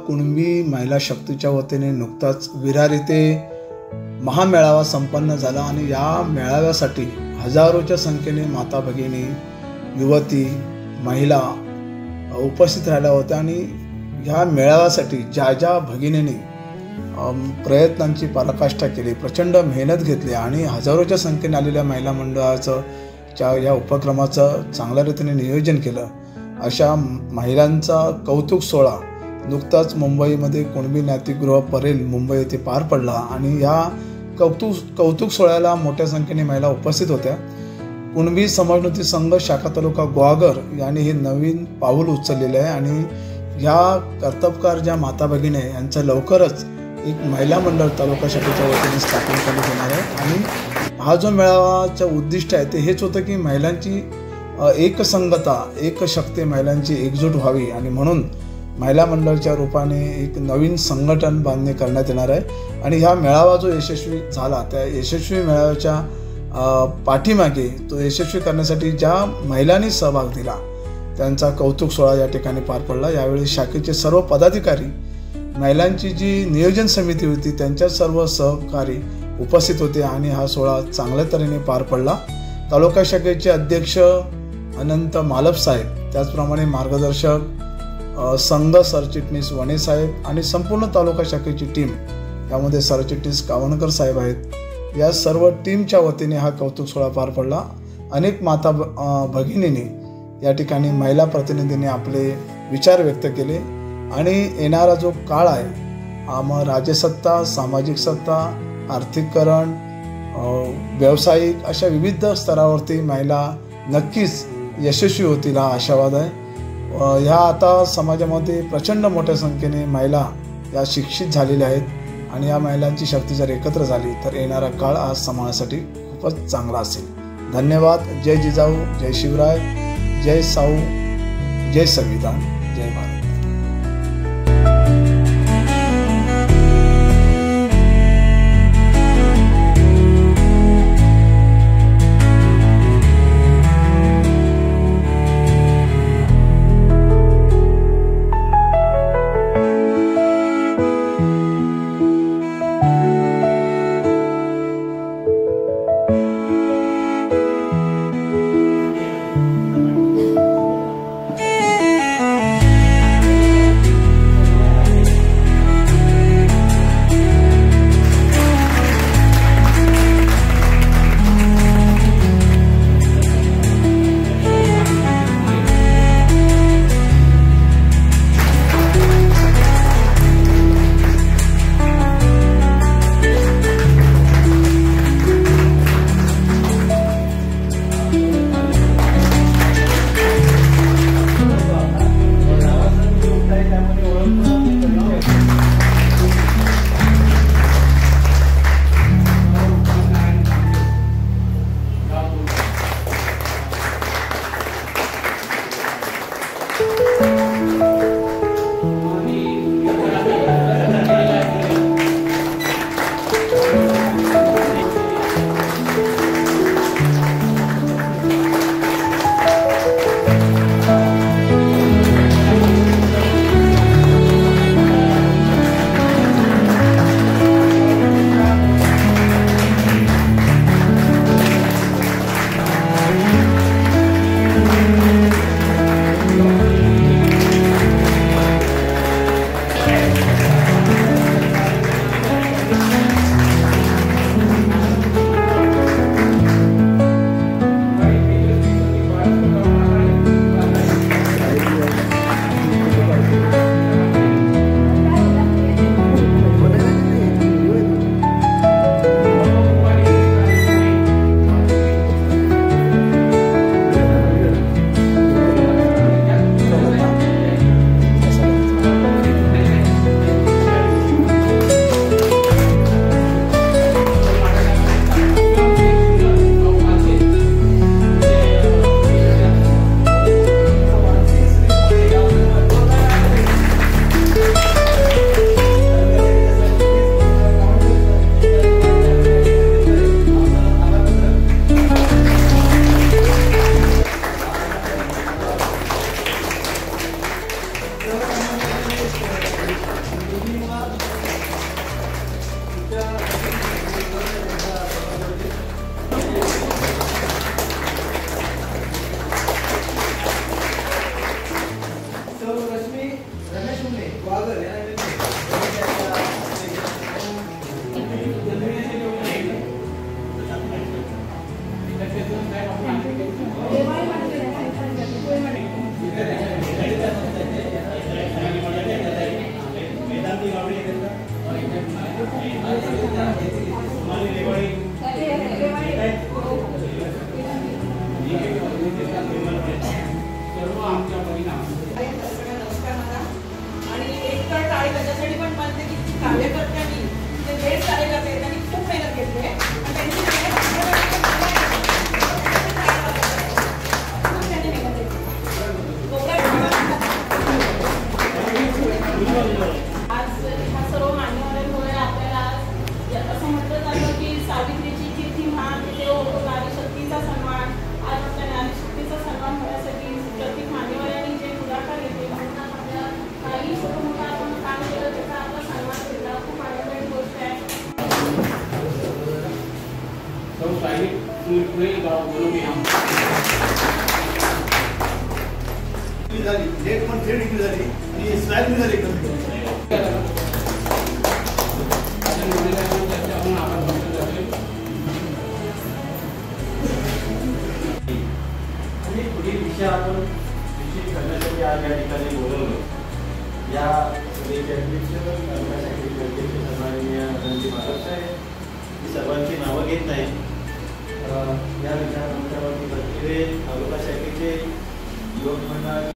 कुणबी महिला शक्तीच्या वतीने नुकताच विरार येथे महामेळावा संपन्न झाला आणि या मेळाव्यासाठी हजारोच्या संख्येने माता भगिनी, युवती, महिला उपस्थित राहिल्या होत्या आणि ह्या मेळाव्यासाठी ज्या भगिनींनी प्रयत्नांची पराकाष्ठा केली, प्रचंड मेहनत घेतली आणि हजारोच्या संख्येने आलेल्या महिला मंडळाचं या उपक्रमाचं चांगल्या रीतीने नियोजन केलं, अशा महिलांचा कौतुक सोहळा नुकताच मुंबईमध्ये कुणबी नाट्यगृह परेल मुंबई येथे पार पडला आणि या कौतुक सोहळ्याला मोठ्या संख्येने महिला उपस्थित होत्या. कुणबी समाजोन्नती संघ शाखा तालुका ग्वागर यांनी हे नवीन पाऊल उचललेलं आहे आणि ह्या कर्तबगार ज्या माता भगिनी आहे यांचं लवकरच एक महिला मंडळ तालुका शाखेच्या वतीने स्थापन करण्यात येणार आहे. आणि हा जो मेळावाचं उद्दिष्ट आहे ते हेच होतं की महिलांची एकसंगता, एकशक्ती, महिलांची एकजूट व्हावी आणि म्हणून महिला मंडळाच्या रूपाने एक नवीन संघटन बांधणी करण्यात येणार आहे. आणि हा मेळावा जो यशस्वी झाला त्या यशस्वी मेळाव्याच्या पाठीमागे तो यशस्वी करण्यासाठी ज्या महिलांनी सहभाग दिला त्यांचा कौतुक सोहळा या ठिकाणी पार पडला. यावेळी शाखेचे सर्व पदाधिकारी, महिलांची जी नियोजन समिती होती त्यांच्या सर्व सहकारी उपस्थित होते आणि हा सोहळा चांगल्या तऱ्हेने पार पडला. तालुका शाखेचे अध्यक्ष अनंत मालप साहेब, त्याचप्रमाणे मार्गदर्शक संघ सरचिटणीस वणे साहेब आणि संपूर्ण तालुका शाखेची टीम, यामध्ये सरचिटणीस कावणकर साहेब आहेत, या सर्व टीमच्या वतीने हा कौतुक सोहळा पार पडला. अनेक माता भगिनींनी या ठिकाणी महिला प्रतिनिधींनी आपले विचार व्यक्त केले आणि येणारा जो काळ आहे मग राजसत्ता, सामाजिक सत्ता, आर्थिककरण, व्यावसायिक अशा विविध स्तरावरती महिला नक्कीच यशस्वी होतील हा आशावाद आहे. ह्या आता समाजामध्ये प्रचंड मोठ्या संख्येने महिला या शिक्षित झालेल्या आहेत आणि या महिलांची शक्ती जर एकत्र झाली तर येणारा काळ आज समाजासाठी खूपच चांगला असेल. धन्यवाद. जय जिजाऊ, जय शिवराय, जय साऊ, जय संविधान, जय भारत. त्याच्यासाठी पण म्हणते की कार्यकर्त्यांनी ते देश कार्यकर्ते त्यांनी खूप मेहनत घेतली आहे आणि त्यांनी आज ह्या सर्व मान्यवरांमुळे आपल्याला असं म्हटलं जातं की सावित्रीची कीर्ती महान तिथे होतो नारीशक्तीचा सन्मान. आज आपल्या नारीशक्तीचा सन्मान होण्यासाठी प्रत्येक मान्यवरांनी जे पुढाकार घेतले म्हणून आपल्या काही छोटं मोठं आपण काम केलं त्याचा आपला सन्मान केला खूप आनंदाची गोष्ट आहे. डेट पण थेट डिग्री झाली आणि स्वॅग झाली आणि पुढील विषय आपण निश्चित करण्यासाठी आज या ठिकाणी बोलवलं. या सभेचे अध्यक्ष तालुका शाखेचे अध्यक्ष सन्माननीय रणजित महाराज साहेब, मी सर्वांची नावं घेत नाही. या विचारांवरती प्रतिक्रिया तालुका शाखेचे युवक मंडळ